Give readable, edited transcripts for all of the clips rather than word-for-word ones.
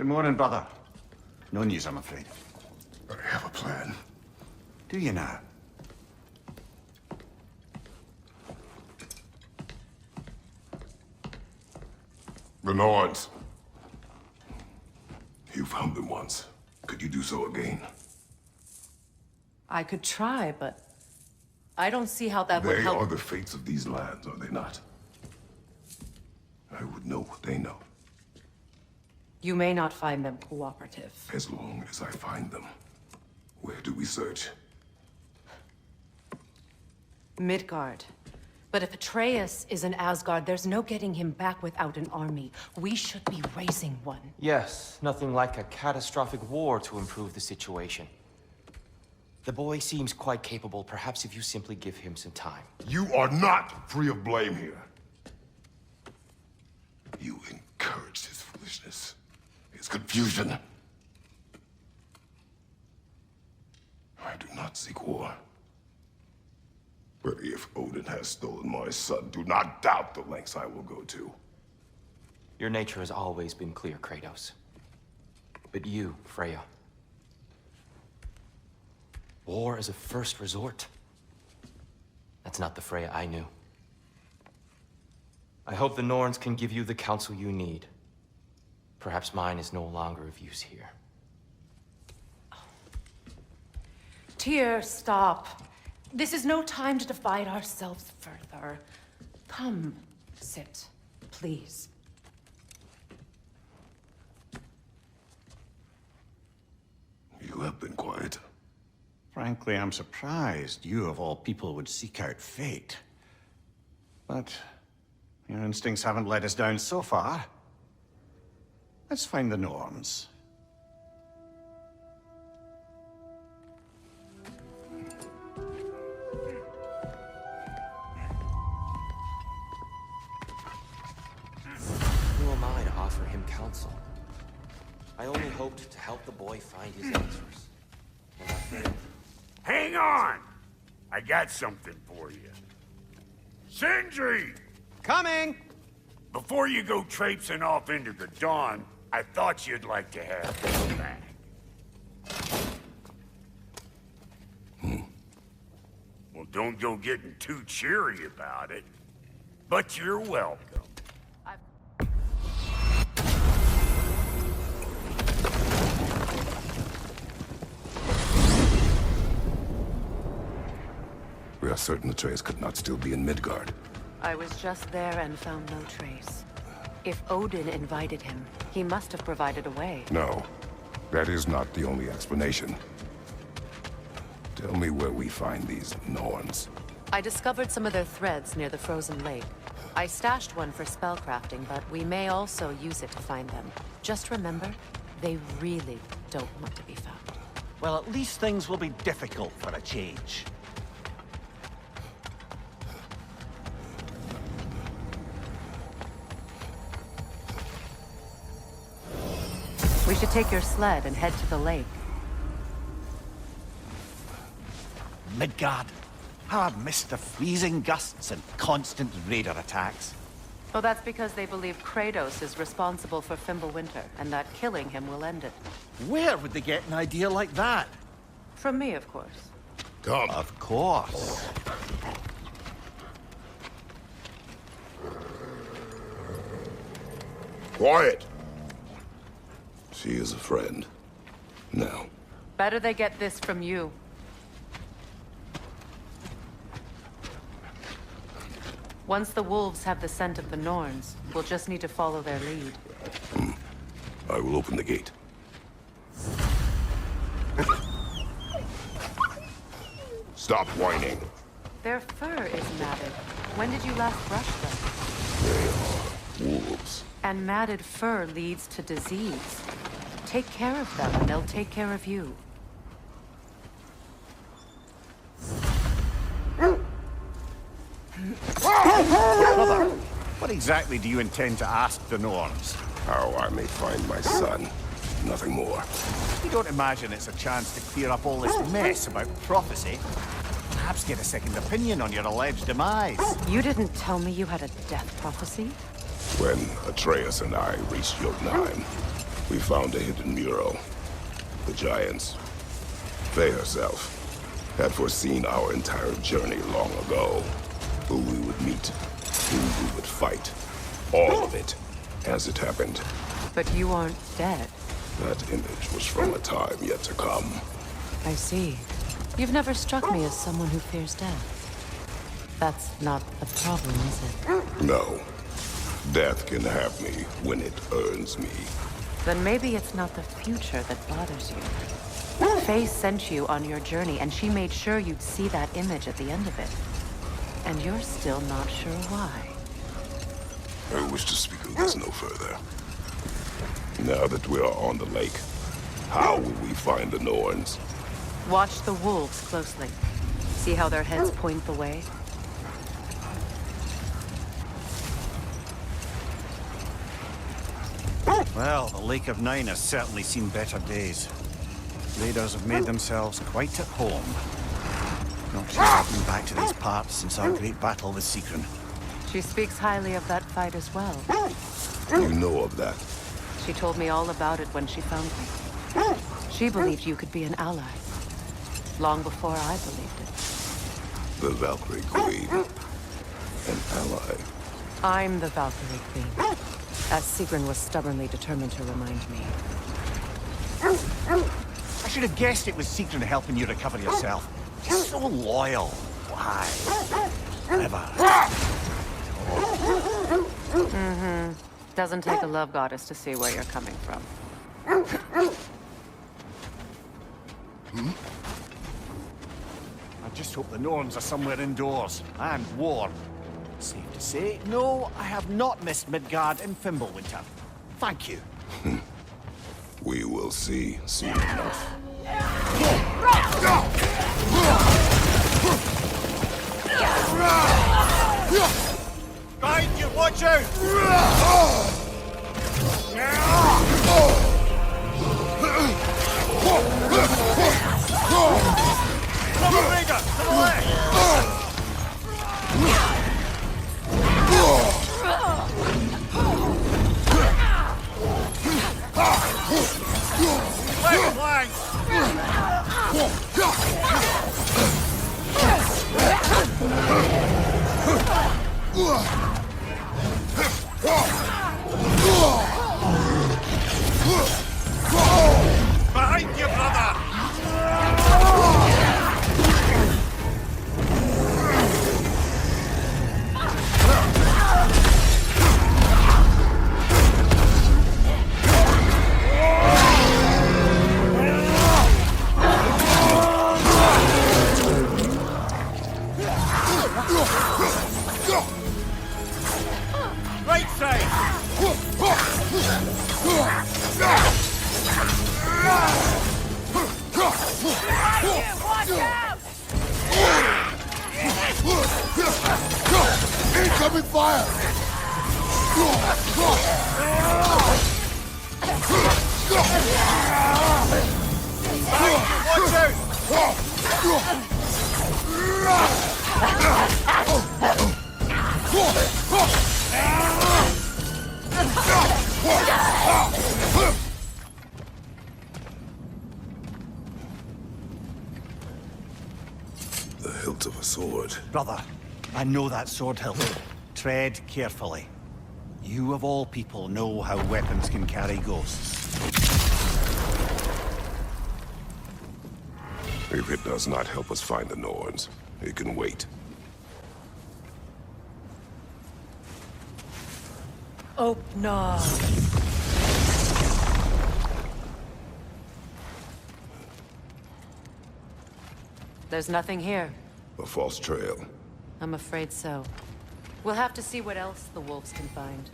morning, brother. No news, I'm afraid. I have a plan. Do you now? The Norns. You found them once. Could you do so again? I could try, but I don't see how that would They help. are the fates of these lands, are they not? I would know what they know, You may not find them cooperative. as long as I find them. Where do we search? Midgard. But if Atreus is in Asgard, there's no getting him back without an army. We should be raising one. Yes, nothing like a catastrophic war to improve the situation. The boy seems quite capable. Perhaps if you simply give him some time. You are not free of blame here. You encouraged his foolishness, his confusion. I do not seek war. But if Odin has stolen my son, do not doubt the lengths I will go to. Your nature has always been clear, Kratos. But you, Freya. War is a first resort. That's not the Freya I knew. I hope the Norns can give you the counsel you need. Perhaps mine is no longer of use here. Tyr, stop. This is no time to divide ourselves further. Come, sit, please. You have been quiet. Frankly, I'm surprised you, of all people, would seek out fate. But your instincts haven't let us down so far. Let's find the Norns. Who am I to offer him counsel? I only hoped to help the boy find his answers. And I failed. Hang on! I got something for you. Sindri! Coming! Before you go traipsing off into the dawn, I thought you'd like to have this back. Well, don't go getting too cheery about it. But you're welcome. We are certain Atreus could not still be in Midgard. I was just there and found no trace. If Odin invited him, he must have provided a way. No, that is not the only explanation. Tell me where we find these Norns. I discovered some of their threads near the frozen lake. I stashed one for spellcrafting, but we may also use it to find them. Just remember, they really don't want to be found. Well, at least things will be difficult for a change. We should take your sled and head to the lake. Midgard. How I've missed the freezing gusts and constant raider attacks. Oh, that's because they believe Kratos is responsible for Fimbulwinter, and that killing him will end it. Where would they get an idea like that? From me, of course. Come. Of course. Quiet! She is a friend. Now. Better they get this from you. Once the wolves have the scent of the Norns, we'll just need to follow their lead. I will open the gate. Stop whining. Their fur is matted. When did you last brush them? They are wolves. And matted fur leads to disease. Take care of them, and they'll take care of you. Brother, what exactly do you intend to ask the Norns? How I may find my son. Nothing more. You don't imagine it's a chance to clear up all this mess about prophecy? Perhaps get a second opinion on your alleged demise. You didn't tell me you had a death prophecy? When Atreus and I reached Jotunheim, We found a hidden mural. The Giants, Faye herself, had foreseen our entire journey long ago. Who we would meet, who we would fight. All of it, as it happened. But you aren't dead. That image was from a time yet to come. I see. You've never struck me as someone who fears death. That's not the problem, is it? No. Death can have me when it earns me. Then maybe it's not the future that bothers you. Faye sent you on your journey, and she made sure you'd see that image at the end of it. And you're still not sure why. I wish to speak of this no further. Now that we are on the lake, how will we find the Norns? Watch the wolves closely. See how their heads point the way? Well, the Lake of Nine has certainly seen better days. Raiders have made themselves quite at home. Not sure I've been back to these parts since our great battle with Secren. She speaks highly of that fight as well. You know of that? She told me all about it when she found me. She believed you could be an ally. Long before I believed it. The Valkyrie Queen. An ally. I'm the Valkyrie Queen. As Sigrun was stubbornly determined to remind me. I should have guessed it was Secren helping you recover yourself. She's so loyal. Why? Never. Doesn't take a love goddess to see where you're coming from. I just hope the Norns are somewhere indoors and warm. Safe to say, no, I have not missed Midgard in Fimbulwinter. Thank you. We will see soon enough. Behind you, watch out! Double Raider, to the left! Left flank! Behind you, brother! Right side! Watch out! Incoming fire! Watch out! The hilt of a sword. Brother, I know that sword hilt. Tread carefully. You of all people know how weapons can carry ghosts. If it does not help us find the Norns, it can wait. Oh, no. There's nothing here. A false trail. I'm afraid so. We'll have to see what else the wolves can find.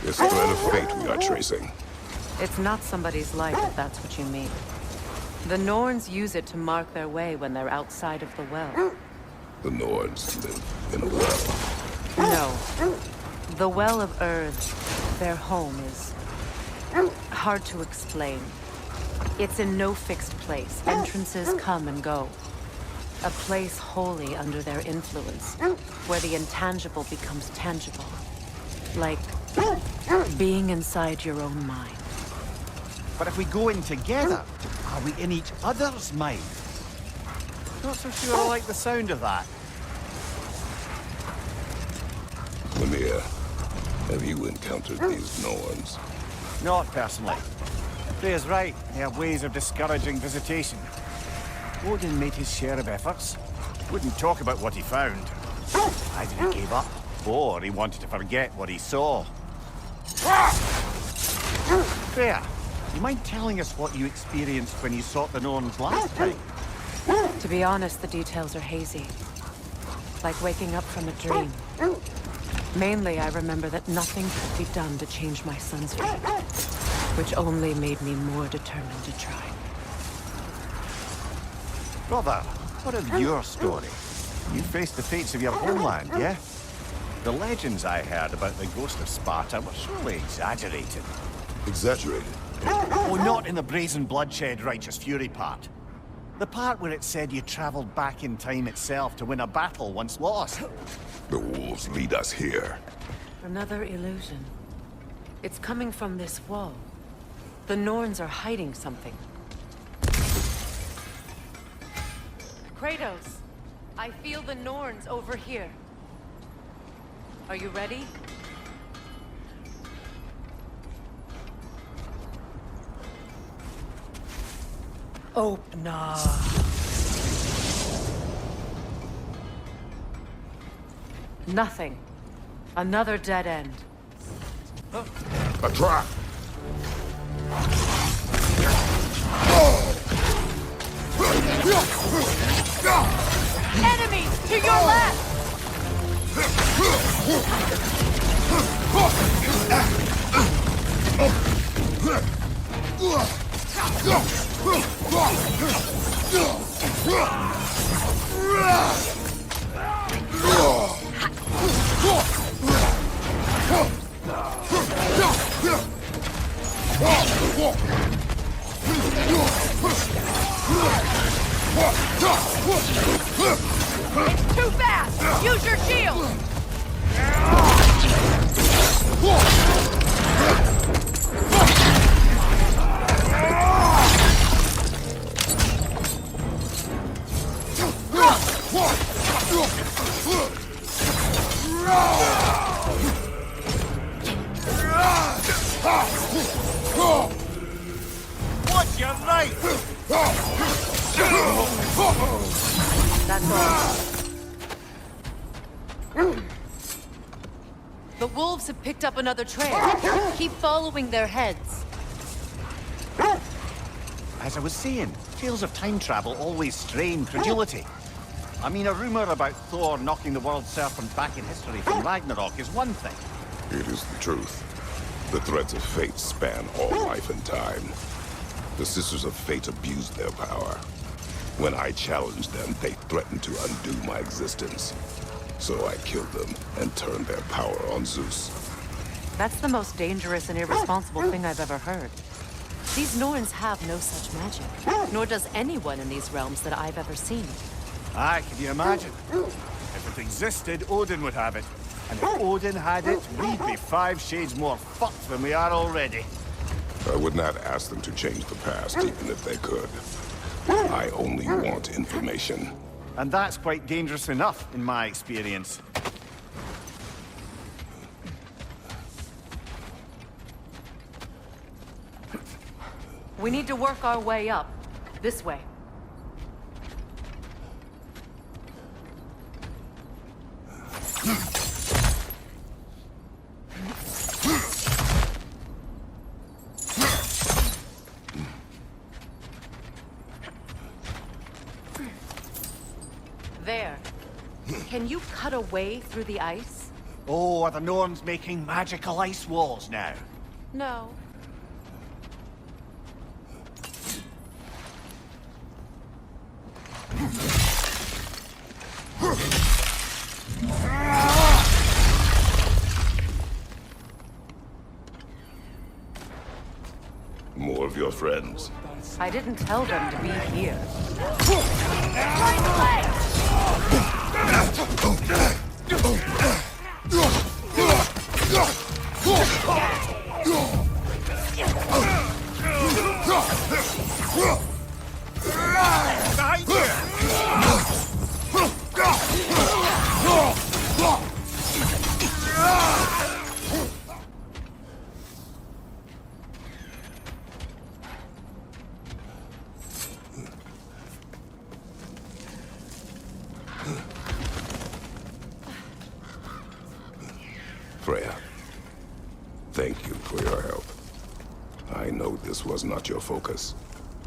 It's a thread of fate we are tracing. It's not somebody's life, if that's what you mean. The Norns use it to mark their way when they're outside of the well. The Nords live in a well. No. The Well of Earth, their home, is hard to explain. It's in no fixed place. Entrances come and go. A place wholly under their influence, where the intangible becomes tangible. Like being inside your own mind. But if we go in together, are we in each other's mind? Not so sure I like the sound of that. Lemire, have you encountered these Norns? Not personally. Freya's right. They have ways of discouraging visitation. Odin made his share of efforts. Wouldn't talk about what he found. Either he gave up, or he wanted to forget what he saw. Freya, you mind telling us what you experienced when you sought the Norns last time? To be honest, the details are hazy. Like waking up from a dream. Mainly, I remember that nothing could be done to change my son's fate, which only made me more determined to try. Brother, what of your story? You faced the fates of your homeland, yeah? The legends I heard about the ghost of Sparta were surely exaggerated. Exaggerated? Oh, not in the brazen bloodshed righteous fury part. The part where it said you traveled back in time itself to win a battle once lost. The wolves lead us here. Another illusion. It's coming from this wall. The Norns are hiding something. Kratos, I feel the Norns over here. Are you ready? Oh, nah. Nothing. Another dead end. A trap! Enemies to your left! It's too fast! Use your shield! What's your right? That's all. The wolves have picked up another trail. Keep following their heads. As I was saying, tales of time travel always strain credulity. I mean, a rumor about Thor knocking the world serpent back in history from Ragnarok is one thing. It is the truth. The threads of fate span all life and time. The Sisters of Fate abused their power. When I challenged them, they threatened to undo my existence. So I killed them and turned their power on Zeus. That's the most dangerous and irresponsible thing I've ever heard. These Norns have no such magic, nor does anyone in these realms that I've ever seen. Aye, can you imagine? If it existed, Odin would have it. And if Odin had it, we'd be 5 shades more fucked than we are already. I would not ask them to change the past, even if they could. I only want information. And that's quite dangerous enough, in my experience. We need to work our way up. This way. There. Can you cut a way through the ice? Oh, are the Norns making magical ice walls now? No. More of your friends. I didn't tell them to be here. Freya, thank you for your help. I know this was not your focus.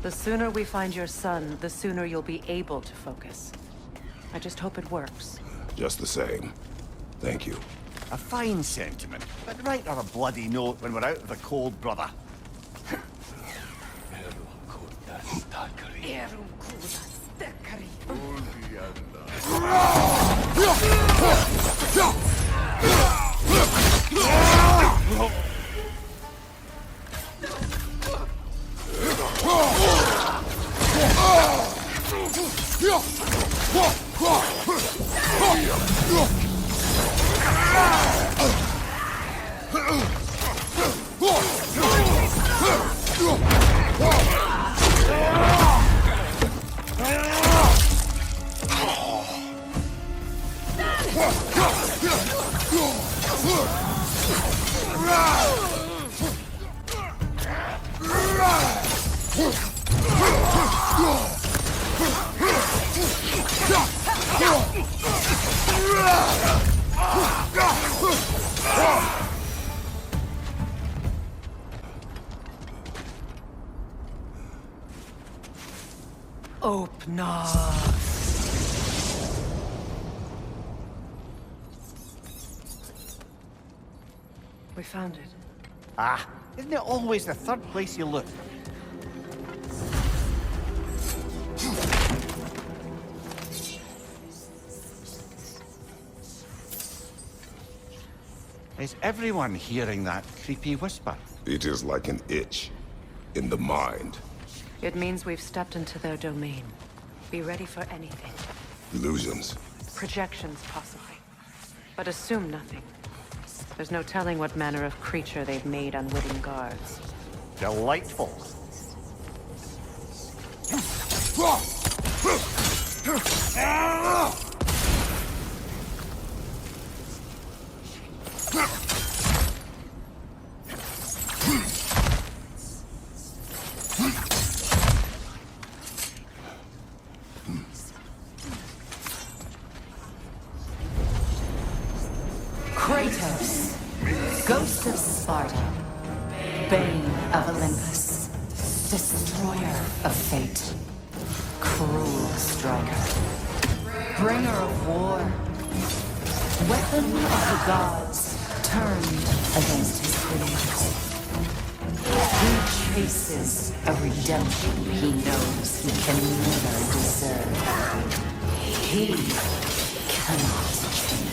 The sooner we find your son, the sooner you'll be able to focus. I just hope it works. Just the same, thank you. A fine sentiment, but write her a bloody note when we're out of the cold, brother. Open up. We found it. Ah, isn't it always the third place you look? Is everyone hearing that creepy whisper? It is like an itch in the mind. It means we've stepped into their domain. Be ready for anything. Illusions. Projections, possibly. But assume nothing. There's no telling what manner of creature they've made unwitting guards. Delightful. Kratos, ghost of Sparta, bane of Olympus, destroyer of fate, cruel striker, bringer of war, weapon of the gods turned against his creators. He chases a redemption he knows he can never deserve. He cannot change.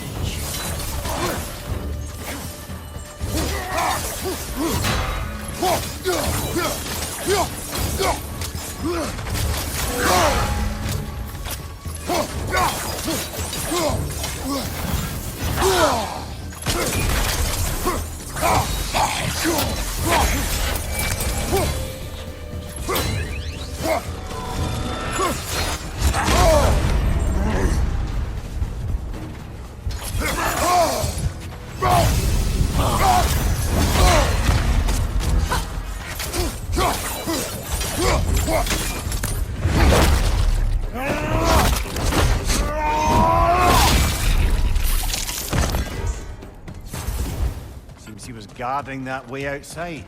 Seems he was guarding that way outside.